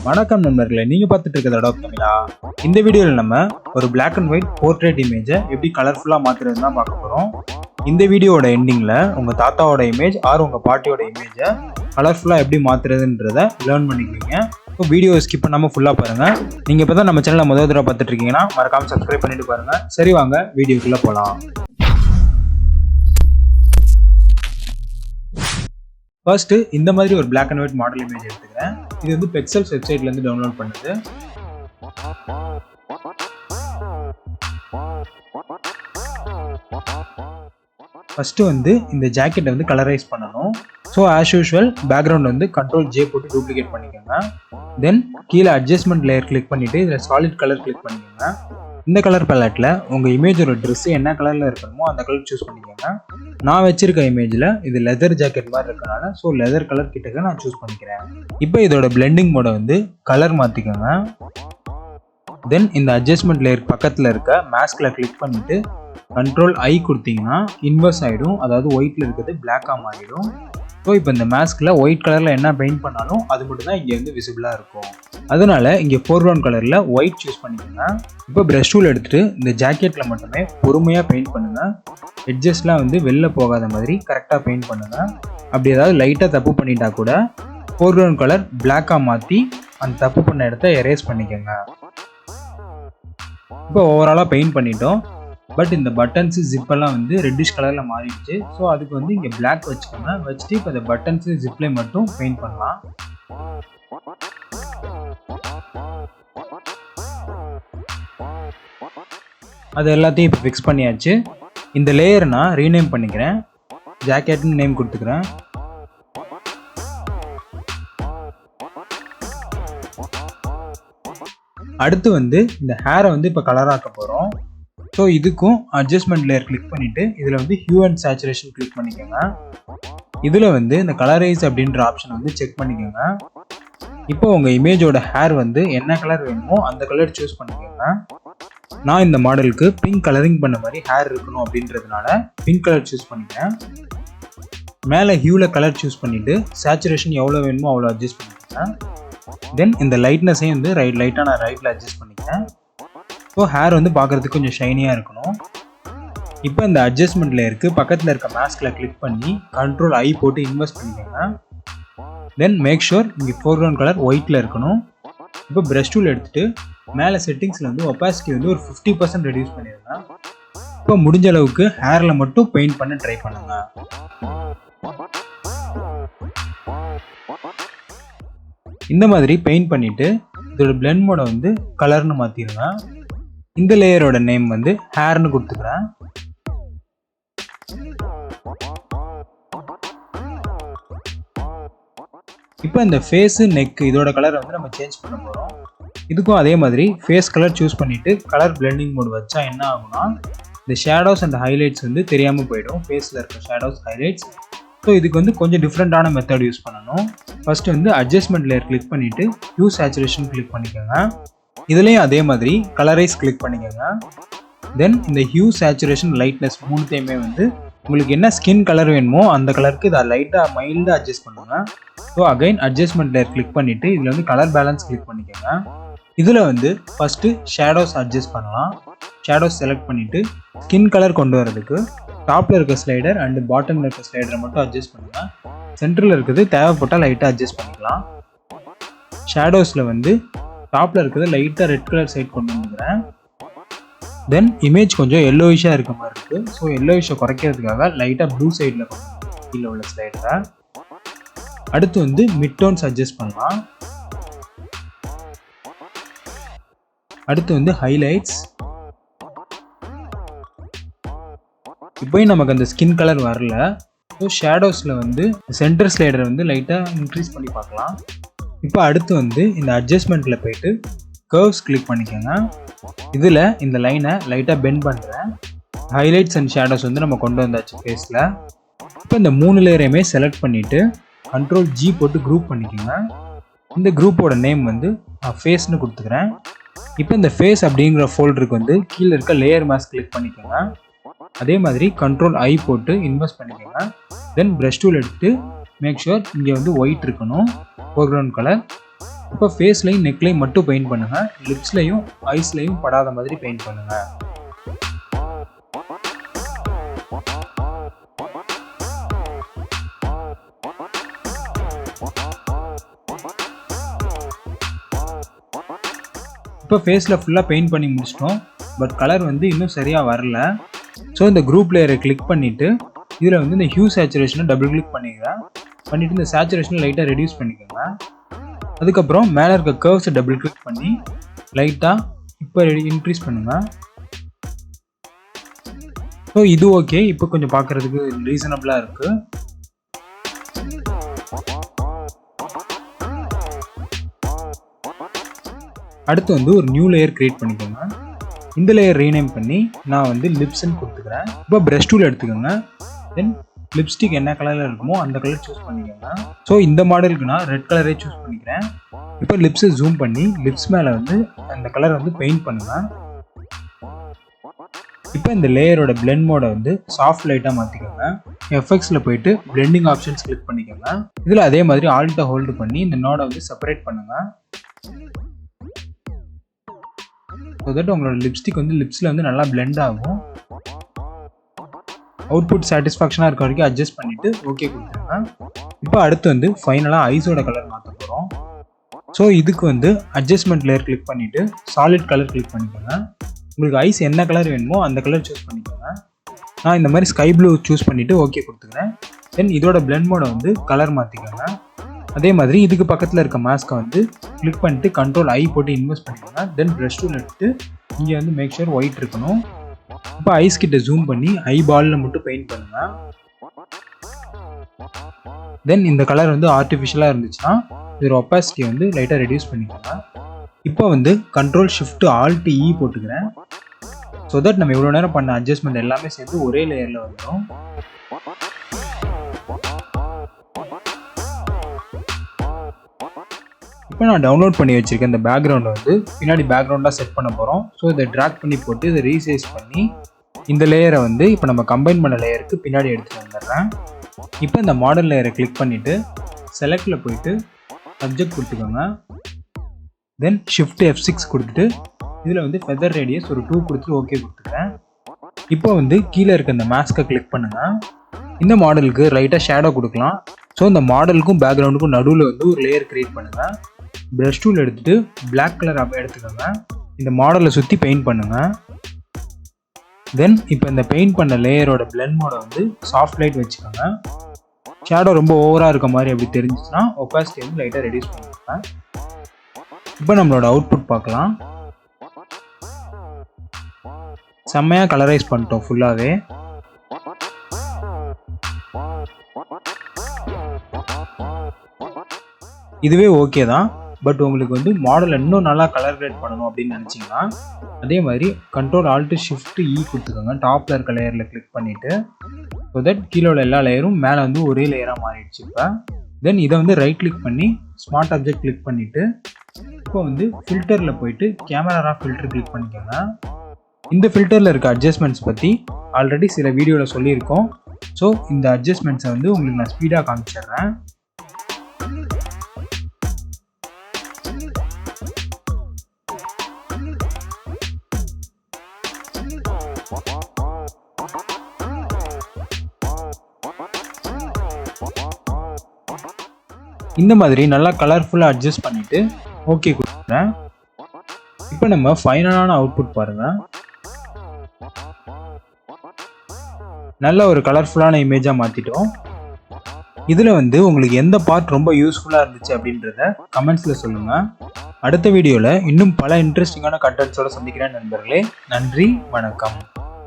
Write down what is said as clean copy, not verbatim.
வணக்கம் நண்பர்களே, நீங்க பார்த்துட்டு இருக்கிறது அடாப் தமிழா. இந்த வீடியோவில் நம்ம ஒரு பிளாக் அண்ட் ஒயிட் போர்ட்ரேட் இமேஜை எப்படி கலர்ஃபுல்லா மாத்துறது தான் பார்க்க போறோம். இந்த வீடியோவோட எண்டிங்ல உங்க தாத்தாவோட இமேஜ் ஆர் உங்க பாட்டியோட இமேஜை கலர்ஃபுல்லா எப்படி மாத்துறதுன்றத லேர்ன் பண்ணிக்குவீங்க. இப்போ வீடியோ ஸ்கிப் பண்ணாம ஃபுல்லா பாருங்க. நீங்க இப்பதான் நம்ம சேனலை முதல் தடவை பார்த்துட்டு இருக்கீங்கன்னா மறக்காம சப்ஸ்கிரைப் பண்ணிட்டு பாருங்க. சரி, வாங்க வீடியோக்குள்ள போலாம். ஃபர்ஸ்ட் இந்த மாதிரி ஒரு black and white model image எடுத்துக்கிறேன். இது வந்து பெக்சல்ஸ் வெப்சைட்ல இருந்து டவுன்லோட் பண்ணுது. ஃபர்ஸ்ட் வந்து இந்த ஜாக்கெட்டை வந்து கலரைஸ் பண்ணணும். ஸோ ஆஸ் யூஷுவல் பேக்ரவுண்ட் வந்து Ctrl+J போட்டு டூப்ளிகேட் பண்ணிக்கோங்க. தென் கீழே அட்ஜஸ்ட்மெண்ட் லேயர் கிளிக் பண்ணிட்டு இதில் சாலிட் கலர் கிளிக் பண்ணிக்கோங்க. இந்த கலர் பேலட்டில் உங்கள் இமேஜோட ட்ரெஸ் என்ன கலரில் இருக்கணுமோ அந்த கலர் சூஸ் பண்ணிக்கோங்க. நான் வச்சிருக்க இமேஜில் இது லெதர் ஜாக்கெட் மாதிரி இருக்கனால ஸோ லெதர் கலர் கிட்டக்க நான் சூஸ் பண்ணிக்கிறேன். இப்போ இதோட பிளெண்டிங் மோட வந்து கலர் மாற்றிக்கோங்க. தென் இந்த அட்ஜஸ்ட்மெண்ட் லேயர் பக்கத்தில் இருக்க மாஸ்கில் கிளிக் பண்ணிவிட்டு Ctrl+I கொடுத்தீங்கன்னா இன்வெர்ஸ் ஆகிடும். அதாவது ஒயிட்டில் இருக்கிறது பிளாக்காக மாறிடும். ஸோ இப்போ இந்த மாஸ்கில் ஒயிட் கலரில் என்ன பெயிண்ட் பண்ணாலும் அது மட்டும் தான் இங்கே வந்து விசிபிளாக இருக்கும். அதனால இங்கே ஃபோர்க்ரவுண்ட் கலரில் ஒயிட் சூஸ் பண்ணிக்கோங்க. இப்போ ப்ரஷ் டூல் எடுத்துகிட்டு இந்த ஜாக்கெட்டில் மட்டுமே பொறுமையாக பெயிண்ட் பண்ணுங்கள். எட்ஜஸ்லாம் வந்து வெளில போகாத மாதிரி கரெக்டாக பெயிண்ட் பண்ணுங்கள். அப்படி ஏதாவது லைட்டாக தப்பு பண்ணிட்டா கூட ஃபோர்க்ரவுண்ட் கலர் பிளாக்காக மாற்றி அந்த தப்பு பண்ண இடத்த எரேஸ் பண்ணிக்கோங்க. இப்போ ஓவராலாக பெயிண்ட் பண்ணிட்டோம். பட் இந்த பட்டன்ஸு ஜிப்பெல்லாம் வந்து ரெட்டிஷ் கலரில் மாறிடுச்சு. ஸோ அதுக்கு வந்து இங்கே பிளாக் வச்சுக்கோங்க. வச்சுட்டு இப்போ இந்த பட்டன்ஸு ஜிப்லேயும் மட்டும் பெயிண்ட் பண்ணலாம். அது எல்லாத்தையும் இப்போ ஃபிக்ஸ் பண்ணியாச்சு. இந்த லேயரை நான் ரீநேம் பண்ணிக்கிறேன். ஜாக்கெட்னு நேம் கொடுத்துக்கிறேன். அடுத்து வந்து இந்த ஹேரை வந்து இப்போ கலராக்க போகிறோம். ஸோ இதுக்கும் அட்ஜஸ்ட்மெண்ட் லேயர் கிளிக் பண்ணிவிட்டு இதில் வந்து ஹியூ அண்ட் சேச்சுரேஷன் கிளிக் பண்ணிக்கோங்க. இதில் வந்து இந்த கலரைஸ் அப்படின்ற ஆப்ஷன் வந்து செக் பண்ணிக்கோங்க. இப்போ உங்கள் இமேஜோட ஹேர் வந்து என்ன கலர் வேணுமோ அந்த கலர் சூஸ் பண்ணிக்கோங்க. நான் இந்த மாடலுக்கு பிங்க் கலரிங் பண்ண மாதிரி ஹேர் இருக்கணும் அப்படின்றதுனால பிங்க் கலர் சூஸ் பண்ணிக்கிறேன். மேலே ஹியூவில் கலர் சூஸ் பண்ணிவிட்டு சேச்சுரேஷன் எவ்வளோ வேணுமோ அவ்வளோ அட்ஜஸ்ட் பண்ணிக்கிறேன். தென் இந்த லைட்னஸையும் வந்து லைட்டாக நான் ரைட்டில் அட்ஜஸ்ட் பண்ணிக்கிறேன். ஸோ ஹேர் வந்து பார்க்குறதுக்கு கொஞ்சம் ஷைனியாக இருக்கணும். இப்போ இந்த அட்ஜஸ்ட்மெண்ட் லேயருக்கு பக்கத்தில் இருக்க மாஸ்கில் கிளிக் பண்ணி Ctrl+I போட்டு இன்வெஸ்ட் பண்ணிக்கோங்க. தென் மேக் ஷூர் இங்கே ஃபோர்க்ரவுண்ட் கலர் ஒயிட்டில் இருக்கணும். இப்போ ப்ரஷ் டூல் எடுத்துகிட்டு மேலே செட்டிங்ஸில் வந்து ஒப்பாசிட்டி வந்து ஒரு 50% ரெடியூஸ் பண்ணிடுங்க. இப்போ முடிஞ்ச அளவுக்கு ஹேரில் மட்டும் பெயிண்ட் பண்ண ட்ரை பண்ணுங்க. இந்த மாதிரி பெயிண்ட் பண்ணிவிட்டு இதோட பிளெண்ட் மோட வந்து கலர்னு மாற்றிடுங்க. இந்த லேயரோட நேம் வந்து ஹேர்னு கொடுத்துக்கிறேன். இப்போ இந்த ஃபேஸு நெக் இதோட கலரை வந்து நம்ம சேஞ்ச் பண்ண போகிறோம். இதுக்கும் அதே மாதிரி ஃபேஸ் கலர் சூஸ் பண்ணிவிட்டு கலர் பிளெண்டிங் மோட் வச்சா என்ன ஆகும்னா இந்த ஷேடோஸ் அண்ட் ஹைலைட்ஸ் வந்து தெரியாமல் போயிடும். ஃபேஸில் இருக்க ஷேடோஸ் ஹைலைட்ஸ். ஸோ இதுக்கு வந்து கொஞ்சம் டிஃப்ரெண்ட்டான மெத்தட் யூஸ் பண்ணணும். ஃபர்ஸ்ட் வந்து அட்ஜஸ்ட்மெண்ட் லேயர் கிளிக் பண்ணிவிட்டு ஹியூ சேச்சுரேஷன் கிளிக் பண்ணிக்கோங்க. இதுலேயும் அதே மாதிரி கலரைஸ் கிளிக் பண்ணிக்கோங்க. தென் இந்த ஹியூ சேச்சுரேஷன் லைட்னஸ் மூணுத்தையுமே வந்து உங்களுக்கு என்ன ஸ்கின் கலர் வேணுமோ அந்த கலருக்கு இதை லைட்டாக மைல்டாக அட்ஜஸ்ட் பண்ணுங்க. So again adjustment layer click பண்ணிவிட்டு இதில் வந்து கலர் பேலன்ஸ் கிளிக் பண்ணிக்கோங்க. இதில் வந்து ஃபஸ்ட்டு ஷேடோஸ் அட்ஜஸ்ட் பண்ணலாம். ஷேடோஸ் செலக்ட் பண்ணிவிட்டு ஸ்கின் கலர் கொண்டு வரதுக்கு டாப்பில் இருக்க ஸ்லைடர் அண்டு பாட்டமில் இருக்க ஸ்லைடரை மட்டும் அட்ஜஸ்ட் பண்ணுங்கள். சென்டரில் இருக்கிறது தேவைப்பட்டால் லைட்டாக அட்ஜஸ்ட் பண்ணிக்கலாம். ஷேடோஸில் வந்து டாப்பில் இருக்கிறது லைட்டாக ரெட் கலர் சைட் கொண்டு வந்துக்கிறேன். தென் இமேஜ் கொஞ்சம் எல்லோயிஷாக இருக்க மாதிரி இருக்குது. ஸோ எல்லோயிஷை குறைக்கிறதுக்காக லைட்டாக ப்ளூ சைடில் கீழே உள்ள ஸ்லைடரை. அடுத்து வந்து மிட் டோன்ஸ் அட்ஜஸ்ட் பண்ணலாம். அடுத்து வந்து ஹைலைட்ஸ். இப்போயும் நமக்கு அந்த ஸ்கின் கலர் வரல. ஸோ ஷேடோஸில் வந்து சென்டர் ஸ்லைடரை வந்து லைட்டாக இன்க்ரீஸ் பண்ணி பார்க்கலாம். இப்போ அடுத்து வந்து இந்த அட்ஜஸ்ட்மெண்ட்டில் போயிட்டு கர்வ்ஸ் கிளிக் பண்ணிக்கோங்க. இதில் இந்த லைனை லைட்டாக பெண்ட் பண்ணுறேன். ஹைலைட்ஸ் அண்ட் ஷேடோஸ் வந்து நம்ம கொண்டு வந்தாச்சு ஃபேஸில். இப்போ இந்த 3 லேயரையுமே செலக்ட் பண்ணிவிட்டு Ctrl+G போட்டு குரூப் பண்ணிக்கோங்க. இந்த குரூப்போட நேம் வந்து நான் ஃபேஸ்னு கொடுத்துக்கிறேன். இப்போ இந்த ஃபேஸ் அப்படிங்கிற ஃபோல்டருக்கு வந்து கீழே இருக்க லேயர் மாஸ்க் கிளிக் பண்ணிக்கோங்க. அதே மாதிரி கண்ட்ரோல் ஐ போட்டு இன்வெஸ்ட் பண்ணிக்கோங்க. தென் ப்ரஷ் டூல் எடுத்து மேக் ஷுர் இங்கே வந்து ஒயிட் இருக்கணும் ஃபோர்க்ரவுண்ட் கலர். இப்போ ஃபேஸ்லையும் நெக்லையும் மட்டும் பெயிண்ட் பண்ணுங்கள். லிப்ஸ்லையும் ஐஸ்லையும் படாத மாதிரி பெயிண்ட் பண்ணுங்கள். இப்போ ஃபேஸில் ஃபுல்லாக பெயிண்ட் பண்ணி முடிச்சிட்டோம். பட் கலர் வந்து இன்னும் சரியாக வரல. ஸோ இந்த குரூப் லேயரை கிளிக் பண்ணிவிட்டு இதில் வந்து இந்த ஹியூ சேச்சுரேஷனை டபுள் கிளிக் பண்ணிக்கிறேன். பண்ணிவிட்டு இந்த சேச்சுரேஷனை லைட்டாக ரெடியூஸ் பண்ணிக்கோங்க. அதுக்கப்புறம் மேலே இருக்க கர்வ்ஸை டபுள் கிளிக் பண்ணி லைட்டாக இப்போ இன்க்ரீஸ் பண்ணுங்கள். ஸோ இது ஓகே. இப்போ கொஞ்சம் பார்க்குறதுக்கு ரீசனபிளாக இருக்குது. அடுத்து வந்து ஒரு நியூ லேயர் கிரியேட் பண்ணிக்கோங்க. இந்த லேயர் ரீநேம் பண்ணி நான் வந்து லிப்ஸ்ன்னு கொடுத்துக்கிறேன். இப்போ ப்ரஷ் டூல் எடுத்துக்கோங்க. தென் லிப்ஸ்டிக் என்ன கலரில் இருக்குமோ அந்த கலர் சூஸ் பண்ணிக்கோங்க. ஸோ இந்த மாடலுக்கு நான் ரெட் கலரே சூஸ் பண்ணிக்கிறேன். இப்போ லிப்ஸை ஜூம் பண்ணி லிப்ஸ் மேலே வந்து அந்த கலர் வந்து பெயிண்ட் பண்ணுங்கள். இப்போ இந்த லேயரோட பிளெண்ட் மோடை வந்து சாஃப்ட் லைட்டாக மாற்றிக்கோங்க. எஃபெக்ட்ஸில் போயிட்டு பிளெண்டிங் ஆப்ஷன்ஸ் கிளிக் பண்ணிக்கோங்க. இதில் அதே மாதிரி ஆல்ட்டை ஹோல்டு பண்ணி இந்த நோடை வந்து செப்பரேட் பண்ணுங்கள். ஸோ தட் உங்களோட லிப்ஸ்டிக் வந்து லிப்ஸில் வந்து நல்லா பிளெண்ட் ஆகும். அவுட்புட் சாட்டிஸ்ஃபேக்ஷனாக இருக்க வரைக்கும் அட்ஜஸ்ட் பண்ணிவிட்டு ஓகே கொடுத்துருங்க. இப்போ அடுத்து வந்து ஃபைனலாக ஐஸோட கலர் மாற்ற போகிறோம். ஸோ இதுக்கு வந்து அட்ஜஸ்ட்மெண்ட் லேயர் கிளிக் பண்ணிவிட்டு சாலிட் கலர் கிளிக் பண்ணிக்கோங்க. உங்களுக்கு ஐஸ் என்ன கலர் வேணுமோ அந்த கலர் சூஸ் பண்ணிக்கோங்க. நான் இந்த மாதிரி ஸ்கை ப்ளூ சூஸ் பண்ணிவிட்டு ஓகே கொடுத்துக்கிறேன். தென் இதோட பிளெண்ட் மோடை வந்து கலர் மாற்றிக்கோங்க. அதே மாதிரி இதுக்கு பக்கத்தில் இருக்க மாஸ்க்கை வந்து கிளிக் பண்ணிட்டு கண்ட்ரோல் ஐ போட்டு இன்வெஸ்ட் பண்ணிக்கோங்க. தென் ப்ரஷ் டூல் எடுத்து இங்கே வந்து மேக் ஷுர் ஒயிட் இருக்கணும். இப்போ ஐஸ் கிட்ட ஜூம் பண்ணி ஐ பாலில் மட்டும் பெயிண்ட் பண்ணுங்கள். தென் இந்த கலர் வந்து ஆர்டிஃபிஷியலாக இருந்துச்சுன்னா இதோட ஒப்பாசிட்டி வந்து லைட்டாக ரெடியூஸ் பண்ணிக்கோங்க. இப்போ வந்து கண்ட்ரோல் ஷிஃப்ட் ஆல்ட் இ போட்டுக்கிறேன். ஸோ தட் நம்ம இவ்வளோ நேரம் பண்ண அட்ஜஸ்ட்மெண்ட் எல்லாமே சேர்ந்து ஒரே லேயரில் வந்துடும். இப்போ நான் டவுன்லோட் பண்ணி வச்சுருக்கேன் இந்த பேக்ரவுண்டை வந்து பின்னாடி பேக்ரவுண்டாக செட் பண்ண போகிறோம். ஸோ இதை ட்ராக் பண்ணி போட்டு இதை ரீசைஸ் பண்ணி இந்த லேயரை வந்து இப்போ நம்ம கம்பைன் பண்ண லேயருக்கு பின்னாடி எடுத்துகிட்டு வந்துடுறேன். இப்போ இந்த மாடல் லேயரை கிளிக் பண்ணிவிட்டு செலக்டில் போயிட்டு சப்ஜெக்ட் கொடுத்துக்கோங்க. தென் ஷிஃப்ட் F6 கொடுத்துட்டு இதில் வந்து ஃபெதர் ரேடியஸ் ஒரு 2 கொடுத்துட்டு ஓகே கொடுத்துக்கிறேன். இப்போ வந்து கீழே இருக்க இந்த மாஸ்க்கை கிளிக் பண்ணுங்கள். இந்த மாடலுக்கு லைட்டாக ஷேடோ கொடுக்கலாம். ஸோ இந்த மாடலுக்கும் பேக்ரவுண்டுக்கும் நடுவில் வந்து ஒரு லேயர் கிரியேட் பண்ணுங்கள். ப்ரஷ் டூல் எடுத்துகிட்டு பிளாக் கலர் எடுத்துக்கோங்க. இந்த மாடலை சுற்றி பெயிண்ட் பண்ணுங்கள். தென் இப்போ இந்த பெயிண்ட் பண்ண லேயரோட பிளெண்ட் மோடை வந்து சாஃப்ட் லைட் வச்சுக்கோங்க. ஷேடோ ரொம்ப ஓவராக இருக்க மாதிரி அப்படி தெரிஞ்சிச்சுன்னா ஒப்பாசிட்டி வந்து லைட்டாக ரெடியூஸ் பண்ணிக்கோங்க. இப்போ நம்மளோட அவுட்புட் பார்க்கலாம். செம்மையாக கலரைஸ் பண்ணிட்டோம் ஃபுல்லாகவே. இதுவே ஓகே தான். பட் உங்களுக்கு வந்து மாடலை இன்னும் நல்லா கலர் கிரேட் பண்ணணும் அப்படின்னு நினச்சிங்கன்னா அதே மாதிரி கண்ட்ரோல் ஆல்ட் ஷிஃப்ட் இ கொடுத்துக்கோங்க. டாப்பில் இருக்க லேயரில் கிளிக் பண்ணிவிட்டு ஸோ தட் கீழே உள்ள எல்லா லேயரும் மேலே வந்து ஒரே லேயராக மாறிடுச்சு. இப்போ தென் இதை வந்து ரைட் கிளிக் பண்ணி ஸ்மார்ட் ஆப்ஜெக்ட் கிளிக் பண்ணிவிட்டு இப்போ வந்து ஃபில்டரில் போயிட்டு கேமரா ஃபில்டர் கிளிக் பண்ணிக்கோங்க. இந்த ஃபில்டரில் இருக்க அட்ஜஸ்ட்மெண்ட்ஸ் பற்றி ஆல்ரெடி சில வீடியோவில் சொல்லியிருக்கோம். ஸோ இந்த அட்ஜஸ்ட்மெண்ட்ஸை வந்து உங்களுக்கு நான் ஸ்பீடாக காமிச்சிடுறேன். இந்த மாதிரி நல்லா கலர்ஃபுல்லாக அட்ஜஸ்ட் பண்ணிவிட்டு ஓகே கொடுக்குறேன். இப்போ நம்ம ஃபைனலான அவுட்புட் பாருங்கள். நல்ல ஒரு கலர்ஃபுல்லான இமேஜாக மாற்றிட்டோம். இதில் வந்து உங்களுக்கு எந்த பார்ட் ரொம்ப யூஸ்ஃபுல்லாக இருந்துச்சு அப்படின்றத கமெண்ட்ஸில் சொல்லுங்கள். அடுத்த வீடியோவில் இன்னும் பல இன்ட்ரெஸ்டிங்கான கண்டென்ட்ஸோடு சந்திக்கிறேன் நண்பர்களே. நன்றி, வணக்கம்.